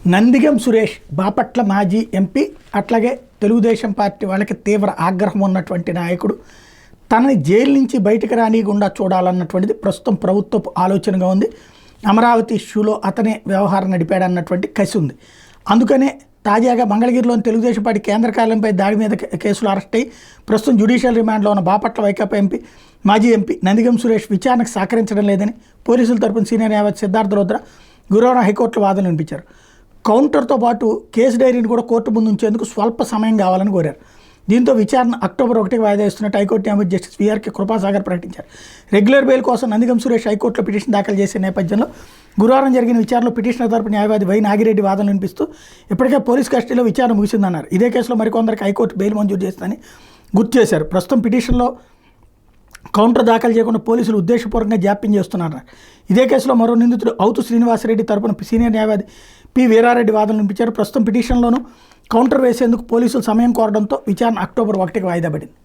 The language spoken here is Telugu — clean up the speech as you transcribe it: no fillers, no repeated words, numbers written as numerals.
నందిగం సురేష్ బాపట్ల మాజీ ఎంపీ, అట్లాగే తెలుగుదేశం పార్టీ వాళ్ళకి తీవ్ర ఆగ్రహం ఉన్నటువంటి నాయకుడు. తనని జైలు నుంచి బయటకు రానియకుండా చూడాలన్నటువంటిది ప్రస్తుతం ప్రభుత్వపు ఆలోచనగా ఉంది. అమరావతి ఇష్యూలో అతనే వ్యవహారం నడిపాడన్నటువంటి కసి ఉంది. అందుకనే తాజాగా మంగళగిరిలోని తెలుగుదేశం పార్టీ కేంద్ర కార్యాలయంపై దాడి మీద కేసులు అరెస్ట్ అయ్యి ప్రస్తుతం జ్యుడిషియల్ రిమాండ్లో ఉన్న బాపట్ల వైకాపా ఎంపీ, మాజీ ఎంపీ నందిగం సురేష్ విచారణకు సహకరించడం లేదని పోలీసుల తరపున సీనియర్ న్యాయవాది సిద్ధార్థ రుద్ర గురువారం హైకోర్టులో వాదనలు వినిపించారు. కౌంటర్తో పాటు కేసు డైరీని కూడా కోర్టు ముందు ఉంచేందుకు స్వల్ప సమయం కావాలని కోరారు. దీంతో విచారణ అక్టోబర్ 1కి వాయిదా ఇస్తున్నట్టు హైకోర్టు న్యాయమూర్తి జస్టిస్ వీఆర్కే కృపాసాగర్ ప్రకటించారు. రెగ్యులర్ బెయిల్ కోసం నందిగం సురేష్ హైకోర్టులో పిటిషన్ దాఖలు చేసే నేపథ్యంలో గురువారం జరిగిన విచారణలో పిటిషనర్ తరపు న్యాయవాది వై నాగిరెడ్డి వాదనలు వినిపిస్తూ ఇప్పటికే పోలీస్ కస్టడీలో విచారణ ముగిసిందన్నారు. ఇదే కేసులో మరికొందరికి హైకోర్టు బెయిల్ మంజూరు చేస్తుందని గుర్తు చేశారు. ప్రస్తుతం పిటిషన్లో కౌంటర్ దాఖలు చేయకుండా పోలీసులు ఉద్దేశపూర్వకంగా జాప్యం చేస్తున్నారన్నారు. ఇదే కేసులో మరో నిందితుడు అవుతు శ్రీనివాసరెడ్డి తరపున సీనియర్ న్యాయవాది పి వీరారెడ్డి వాదనలు వినిపించారు. ప్రస్తుతం పిటిషన్లోనూ కౌంటర్ వేసేందుకు పోలీసులు సమయం కోరడంతో విచారణ అక్టోబర్ 1కి వాయిదా పడింది.